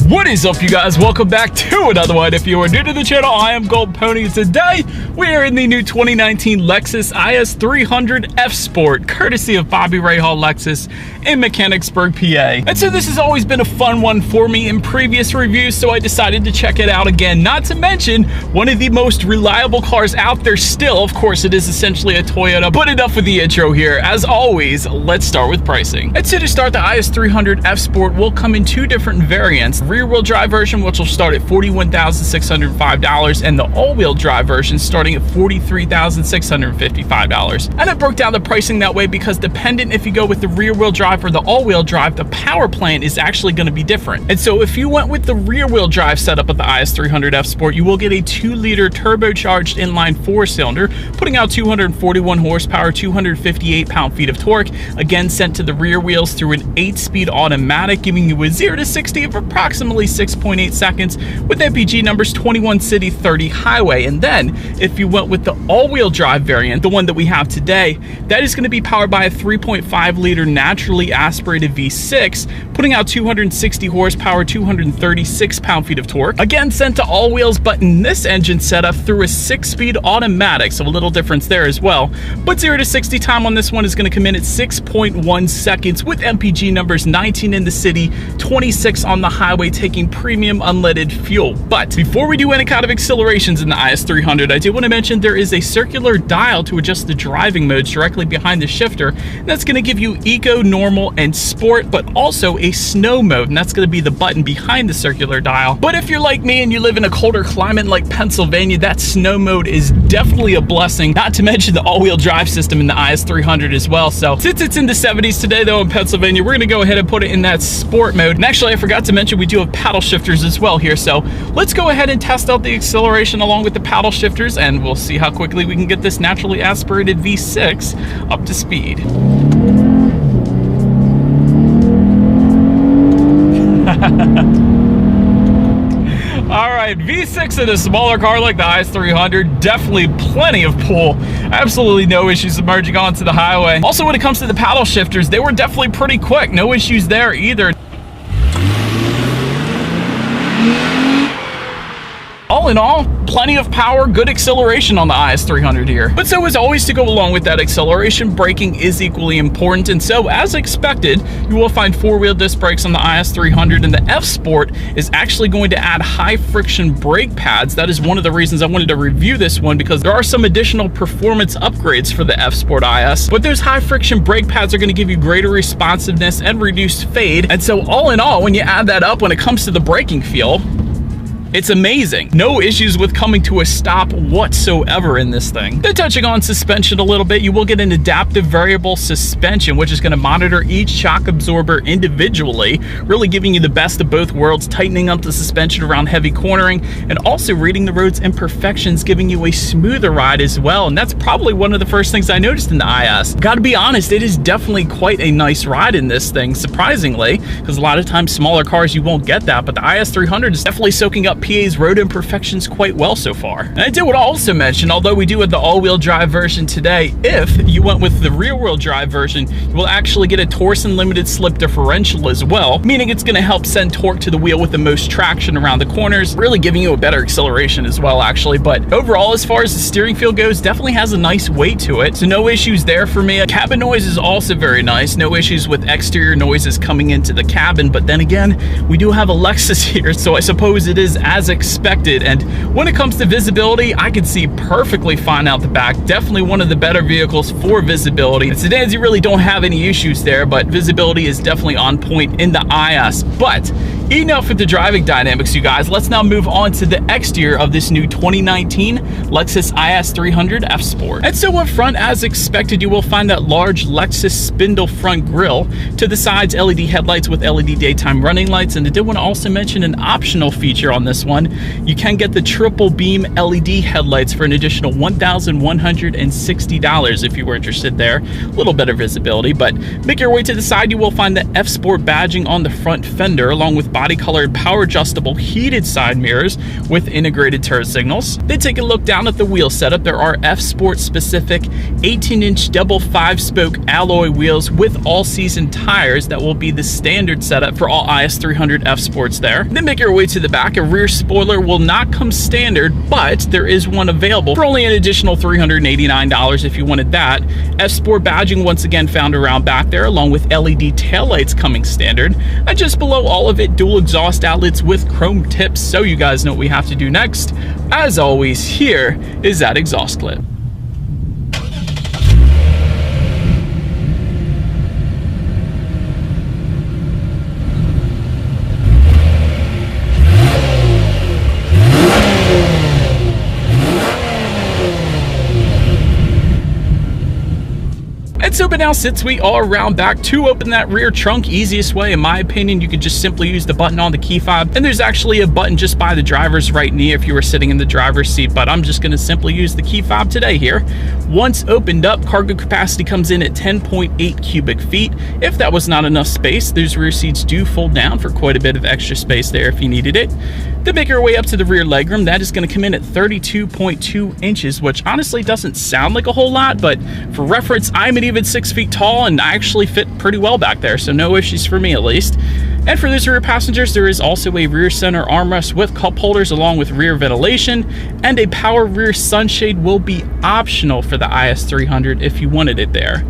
What is up, you guys? Welcome back to another one. If you are new to the channel, I am Gold Pony. Today we are in the new 2019 Lexus IS300 F Sport, courtesy of Bobby Rahal Lexus in Mechanicsburg, PA. And so this has always been a fun one for me in previous reviews, so I decided to check it out again. Not to mention, one of the most reliable cars out there still. Of course, it is essentially a Toyota, but enough with the intro here. As always, let's start with pricing. And so to start, the IS300 F Sport will come in two different variants. Rear-wheel drive version, which will start at $41,605, and the all-wheel drive version starting at $43,655. And I broke down the pricing that way because dependent if you go with the rear-wheel drive or the all-wheel drive, the power plant is actually going to be different. And so if you went with the rear-wheel drive setup of the IS300 F Sport, you will get a 2-liter turbocharged inline 4-cylinder, putting out 241 horsepower, 258 pound-feet of torque, again sent to the rear wheels through an 8-speed automatic, giving you a 0 to 60 of approximately 6.8 seconds with MPG numbers 21 city, 30 highway. And then if you went with the all-wheel drive variant, the one that we have today, that is going to be powered by a 3.5 liter naturally aspirated V6, putting out 260 horsepower, 236 pound-feet of torque, again sent to all wheels, but in this engine setup through a 6-speed automatic, so a little difference there as well. But 0 to 60 time on this one is going to come in at 6.1 seconds with MPG numbers 19 in the city, 26 on the highway, taking premium unleaded fuel. But before we do any kind of accelerations in the IS300, I do want to mention there is a circular dial to adjust the driving modes directly behind the shifter. And that's going to give you eco, normal, and sport, but also a snow mode, and that's going to be the button behind the circular dial. But if you're like me and you live in a colder climate like Pennsylvania, that snow mode is definitely a blessing, not to mention the all-wheel drive system in the IS300 as well. So since it's in the 70s today though in Pennsylvania, we're going to go ahead and put it in that sport mode. And actually I forgot to mention we do have paddle shifters as well here, so let's go ahead and test out the acceleration along with the paddle shifters, and we'll see how quickly we can get this naturally aspirated V6 up to speed. Alright, V6 in a smaller car like the IS300, definitely plenty of pull. Absolutely no issues emerging onto the highway. Also, when it comes to the paddle shifters, they were definitely pretty quick. No issues there either. All in all, plenty of power, good acceleration on the IS300 here. But so as always, to go along with that acceleration, braking is equally important. And so as expected, you will find 4-wheel disc brakes on the IS300, and the F Sport is actually going to add high friction brake pads. That is one of the reasons I wanted to review this one, because there are some additional performance upgrades for the F Sport IS. But those high friction brake pads are going to give you greater responsiveness and reduced fade. And so all in all, when you add that up, when it comes to the braking feel, it's amazing. No issues with coming to a stop whatsoever in this thing. Then touching on suspension a little bit, you will get an adaptive variable suspension, which is going to monitor each shock absorber individually, really giving you the best of both worlds, tightening up the suspension around heavy cornering, and also reading the road's imperfections, giving you a smoother ride as well. And that's probably one of the first things I noticed in the IS. Gotta be honest, it is definitely quite a nice ride in this thing, surprisingly, because a lot of times smaller cars you won't get that, but the IS300 is definitely soaking up PA's road imperfections quite well so far. And I did want to also mention, although we do have the all-wheel drive version today, if you went with the rear-wheel drive version, you will actually get a Torsen limited slip differential as well, meaning it's going to help send torque to the wheel with the most traction around the corners, really giving you a better acceleration as well actually. But overall, as far as the steering feel goes, definitely has a nice weight to it, so no issues there for me. Cabin noise is also very nice, no issues with exterior noises coming into the cabin. But then again, we do have a Lexus here, so I suppose it is as expected. And when it comes to visibility, I can see perfectly fine out the back. Definitely one of the better vehicles for visibility. The sedans, you really don't have any issues there, but visibility is definitely on point in the IS. But enough with the driving dynamics, you guys. Let's now move on to the exterior of this new 2019 Lexus IS300 F Sport. And so up front, as expected, you will find that large Lexus spindle front grille. To the sides, LED headlights with LED daytime running lights. And I did want to also mention an optional feature on this one. You can get the triple beam LED headlights for an additional $1,160 if you were interested there. A little better visibility, but make your way to the side, you will find the F Sport badging on the front fender, along with body colored power adjustable heated side mirrors with integrated turn signals. Then take a look down at the wheel setup. There are F Sport specific 18-inch double 5-spoke alloy wheels with all-season tires that will be the standard setup for all IS300 F Sports there. Then make your way to the back. A rear spoiler will not come standard, but there is one available for only an additional $389 if you wanted that. F Sport badging once again found around back there, along with LED taillights coming standard. And just below all of it, dual exhaust outlets with chrome tips, so you guys know what we have to do next. As always, here is that exhaust clip. But now since we are around back, to open that rear trunk, easiest way in my opinion, you could just simply use the button on the key fob, and there's actually a button just by the driver's right knee if you were sitting in the driver's seat, but I'm just going to simply use the key fob today here. Once opened up, cargo capacity comes in at 10.8 cubic feet. If that was not enough space, those rear seats do fold down for quite a bit of extra space there if you needed it. Then make your way up to the rear legroom. That is going to come in at 32.2 inches, which honestly doesn't sound like a whole lot, but for reference, I'm an even 6 feet tall and I actually fit pretty well back there, so no issues for me at least. And for those rear passengers, there is also a rear center armrest with cup holders along with rear ventilation, and a power rear sunshade will be optional for the IS300 if you wanted it there.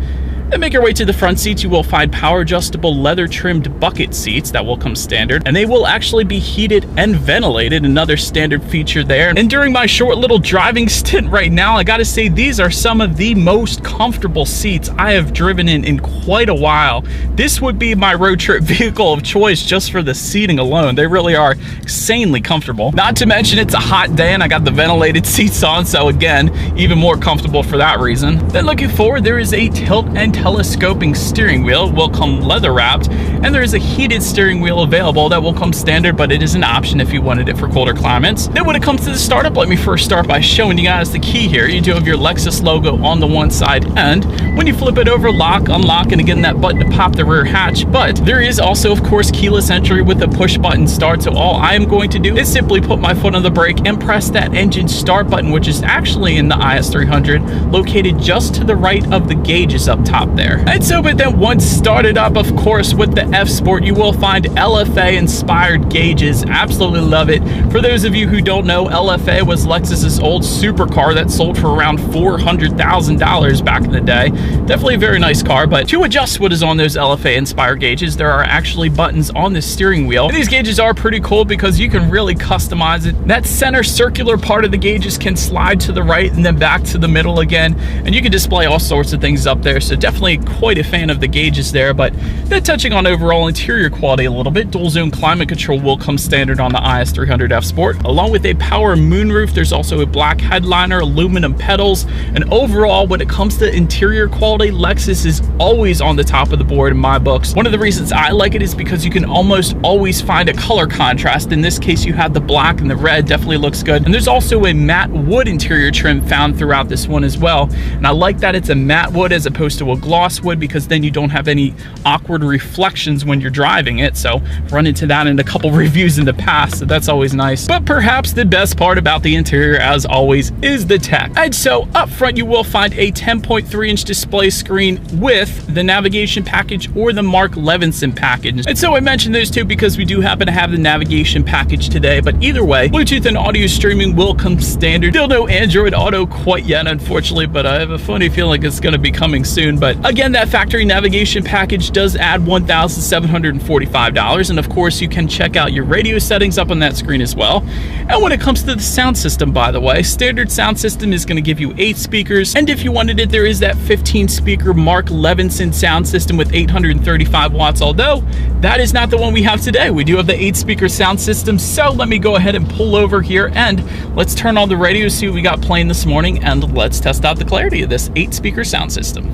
Then make your way to the front seats. You will find power adjustable leather trimmed bucket seats that will come standard, and they will actually be heated and ventilated, another standard feature there. And during my short little driving stint right now, I gotta say these are some of the most comfortable seats I have driven in quite a while. This would be my road trip vehicle of choice just for the seating alone. They really are insanely comfortable. Not to mention it's a hot day and I got the ventilated seats on, so again, even more comfortable for that reason. Then looking forward, there is a tilt and telescoping steering wheel, will come leather wrapped, and there is a heated steering wheel available that will come standard, but it is an option if you wanted it for colder climates. Then when it comes to the startup, let me first start by showing you guys the key here. You do have your Lexus logo on the one side, and when you flip it over, lock, unlock, and again that button to pop the rear hatch. But there is also of course keyless entry with a push button start, so all I am going to do is simply put my foot on the brake and press that engine start button, which is actually in the IS300, located just to the right of the gauges up top there. And so, but then once started up, of course, with the F Sport, you will find LFA inspired gauges. Absolutely love it. For those of you who don't know, LFA was Lexus's old supercar that sold for around $400,000 back in the day. Definitely a very nice car, but to adjust what is on those LFA inspired gauges, there are actually buttons on the steering wheel. And these gauges are pretty cool because you can really customize it. That center circular part of the gauges can slide to the right and then back to the middle again, and you can display all sorts of things up there. So definitely quite a fan of the gauges there. But then touching on overall interior quality a little bit, dual zone climate control will come standard on the IS300 F Sport, along with a power moonroof. There's also a black headliner, aluminum pedals, and overall when it comes to interior quality, Lexus is always on the top of the board in my books. One of the reasons I like it is because you can almost always find a color contrast. In this case, you have the black and the red, definitely looks good. And there's also a matte wood interior trim found throughout this one as well. And I like that it's a matte wood as opposed to a gloss wood, because then you don't have any awkward reflections when you're driving it. So I've run into that in a couple reviews in the past, so that's always nice. But perhaps the best part about the interior, as always, is the tech. And so up front, you will find a 10.3-inch display screen with the navigation package or the Mark Levinson package. And so I mentioned those two because we do happen to have the navigation package today, but either way, Bluetooth and audio streaming will come standard. Still no Android Auto quite yet, unfortunately, but I have a funny feeling it's going to be coming soon. But again, that factory navigation package does add $1,745, and of course you can check out your radio settings up on that screen as well. And when it comes to the sound system, by the way, standard sound system is going to give you 8 speakers, and if you wanted it, there is that 15 speaker Mark Levinson sound system with 835 watts, although that is not the one we have today. We do have the 8 speaker sound system, so let me go ahead and pull over here and let's turn on the radio, see what we got playing this morning, and let's test out the clarity of this 8 speaker sound system.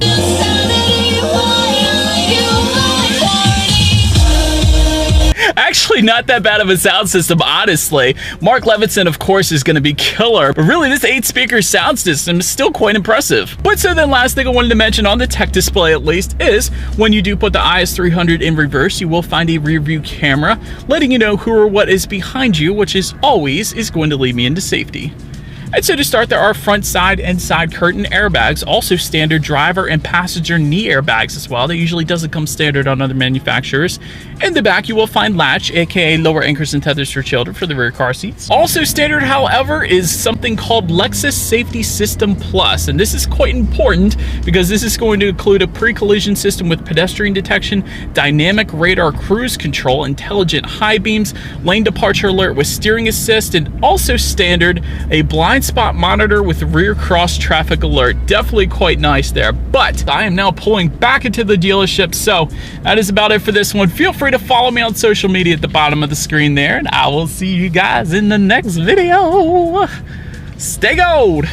actually not that bad of a sound system, honestly. Mark Levinson, of course, is going to be killer, but really this 8-speaker sound system is still quite impressive. But so then last thing I wanted to mention on the tech display at least is when you do put the IS300 in reverse, you will find a rear view camera letting you know who or what is behind you, which is always going to lead me into safety. And so to start, there are front, side, and side curtain airbags, also standard driver and passenger knee airbags as well. That usually doesn't come standard on other manufacturers. In the back, you will find latch, aka lower anchors and tethers for children for the rear car seats. Also standard, however, is something called Lexus Safety System Plus, and this is quite important because this is going to include a pre-collision system with pedestrian detection, dynamic radar cruise control, intelligent high beams, lane departure alert with steering assist, and also standard a blind spot monitor with rear cross traffic alert. Definitely quite nice there. But I am now pulling back into the dealership, so that is about it for this one. Feel free to follow me on social media at the bottom of the screen there, and I will see you guys in the next video. Stay gold.